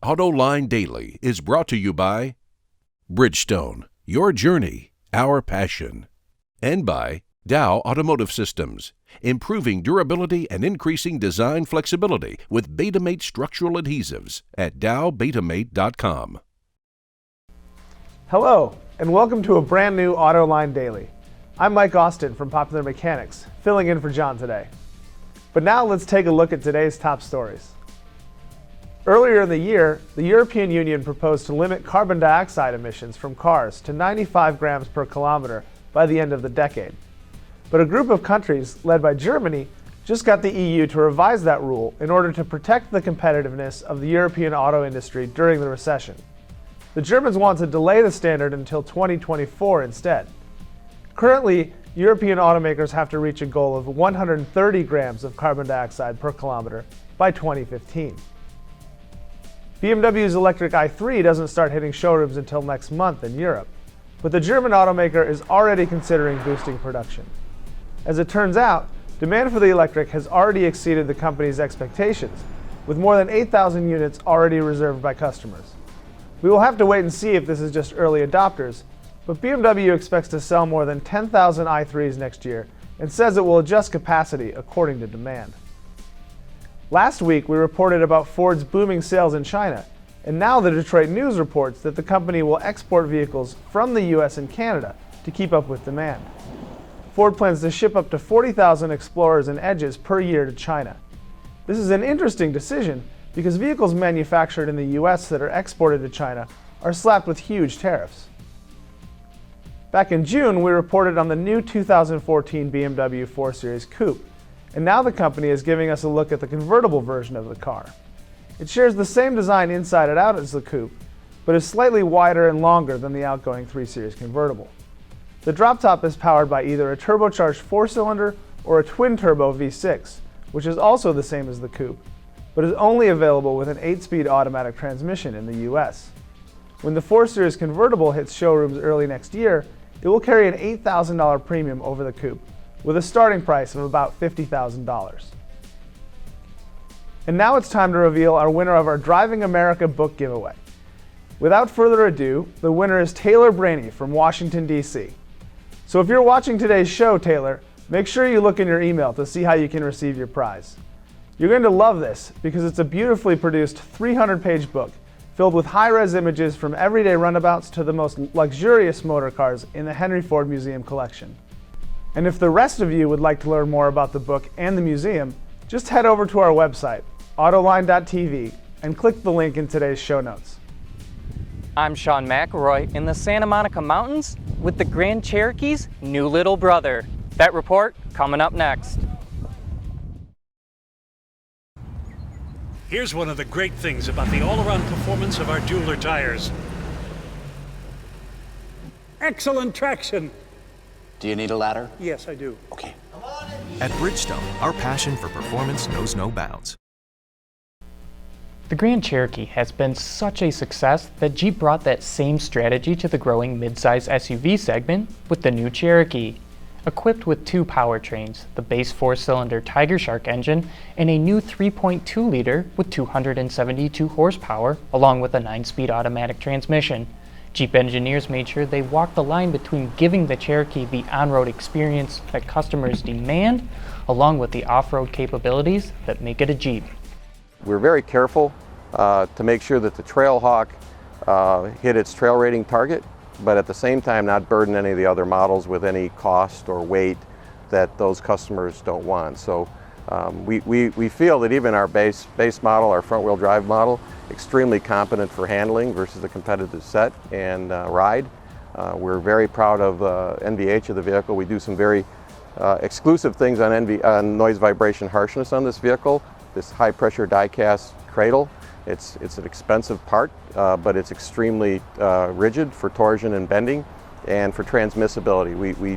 Autoline Daily is brought to you by Bridgestone, your journey, our passion, and by Dow Automotive Systems, improving durability and increasing design flexibility with Betamate structural adhesives at dowbetamate.com. Hello, and welcome to a brand new Autoline Daily. I'm Mike Austin from Popular Mechanics, filling in for John today. But now let's take a look at today's top stories. Earlier in the year, the European Union proposed to limit carbon dioxide emissions from cars to 95 grams per kilometer by the end of the decade. But a group of countries, led by Germany, just got the EU to revise that rule in order to protect the competitiveness of the European auto industry during the recession. The Germans want to delay the standard until 2024 instead. Currently, European automakers have to reach a goal of 130 grams of carbon dioxide per kilometer by 2015. BMW's electric i3 doesn't start hitting showrooms until next month in Europe, but the German automaker is already considering boosting production. As it turns out, demand for the electric has already exceeded the company's expectations, with more than 8,000 units already reserved by customers. We will have to wait and see if this is just early adopters, but BMW expects to sell more than 10,000 i3s next year and says it will adjust capacity according to demand. Last week, we reported about Ford's booming sales in China, and now the Detroit News reports that the company will export vehicles from the US and Canada to keep up with demand. Ford plans to ship up to 40,000 Explorers and Edges per year to China. This is an interesting decision because vehicles manufactured in the US that are exported to China are slapped with huge tariffs. Back in June, we reported on the new 2014 BMW 4 Series Coupe, and now the company is giving us a look at the convertible version of the car. It shares the same design inside and out as the coupe, but is slightly wider and longer than the outgoing 3 Series convertible. The drop top is powered by either a turbocharged 4-cylinder or a twin-turbo V6, which is also the same as the coupe, but is only available with an 8-speed automatic transmission in the US. When the 4 Series convertible hits showrooms early next year, it will carry an $8,000 premium over the coupe, with a starting price of about $50,000. And now it's time to reveal our winner of our Driving America book giveaway. Without further ado, the winner is Taylor Brainey from Washington, D.C. So if you're watching today's show, Taylor, make sure you look in your email to see how you can receive your prize. You're going to love this because it's a beautifully produced 300-page book filled with high-res images from everyday runabouts to the most luxurious motor cars in the Henry Ford Museum collection. And if the rest of you would like to learn more about the book and the museum, just head over to our website, autoline.tv, and click the link in today's show notes. I'm Sean McElroy in the Santa Monica Mountains with the Grand Cherokee's new little brother. That report coming up next. Here's one of the great things about the all-around performance of our Jeweler tires. Excellent traction. Do you need a ladder? Yes, I do. Okay. At Bridgestone, our passion for performance knows no bounds. The Grand Cherokee has been such a success that Jeep brought that same strategy to the growing midsize SUV segment with the new Cherokee. Equipped with two powertrains, the base 4-cylinder Tiger Shark engine and a new 3.2-liter with 272 horsepower, along with a 9-speed automatic transmission. Jeep engineers made sure they walked the line between giving the Cherokee the on-road experience that customers demand, along with the off-road capabilities that make it a Jeep. We're very careful to make sure that the Trailhawk hit its trail rating target, but at the same time not burden any of the other models with any cost or weight that those customers don't want. So we feel that even our base model, our front-wheel drive model, extremely competent for handling versus the competitive set and ride. We're very proud of NVH of the vehicle. We do some very exclusive things on noise, vibration, harshness on this vehicle. This high-pressure die-cast cradle, it's an expensive part, but it's extremely rigid for torsion and bending and for transmissibility.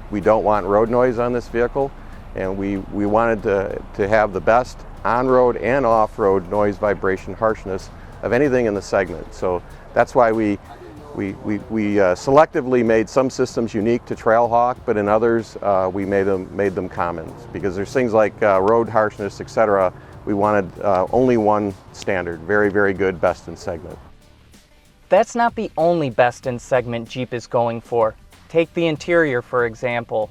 We don't want road noise on this vehicle, and we wanted to have the best on-road and off-road noise, vibration, harshness of anything in the segment. So that's why we selectively made some systems unique to Trailhawk, but in others we made them common, because there's things like road harshness, etc., We wanted only one standard, very, very good, best in segment. That's not the only best in segment Jeep is going for. Take the interior, for example.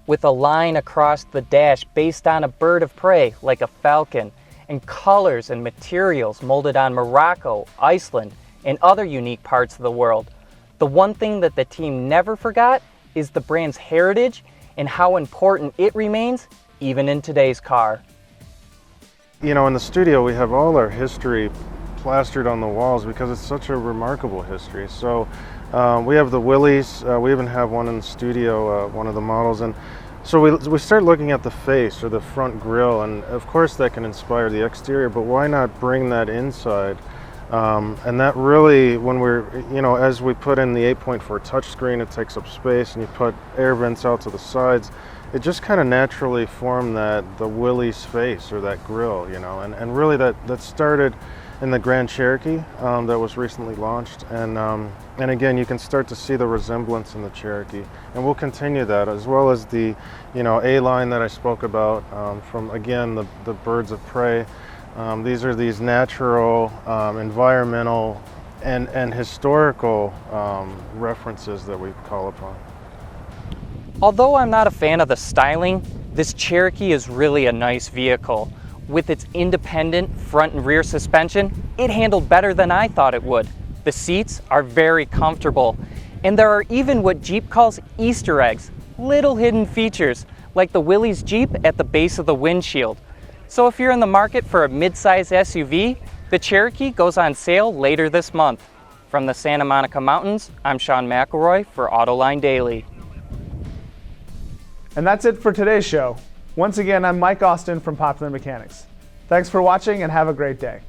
With a line across the dash based on a bird of prey like a falcon, and colors and materials molded on Morocco, Iceland, and other unique parts of the world. The one thing that the team never forgot is the brand's heritage and how important it remains even in today's car. You know, in the studio we have all our history plastered on the walls because it's such a remarkable history. So we have the Willys, we even have one in the studio, one of the models, and so we start looking at the face or the front grille, and of course that can inspire the exterior, but why not bring that inside? And that really, when we're, you know, as we put in the 8.4 touchscreen, it takes up space, and you put air vents out to the sides, it just kind of naturally formed the Willys face or that grille, you know, and really that started in the Grand Cherokee that was recently launched, and again you can start to see the resemblance in the Cherokee, and we'll continue that, as well as the, you know, A line that I spoke about from, again, the birds of prey. These are these natural, environmental, and historical references that we call upon. Although I'm not a fan of the styling, this Cherokee is really a nice vehicle. With its independent front and rear suspension, it handled better than I thought it would. The seats are very comfortable, and there are even what Jeep calls Easter eggs, little hidden features, like the Willys Jeep at the base of the windshield. So if you're in the market for a mid-size SUV, the Cherokee goes on sale later this month. From the Santa Monica Mountains, I'm Sean McElroy for Autoline Daily. And that's it for today's show. Once again, I'm Mike Austin from Popular Mechanics. Thanks for watching and have a great day.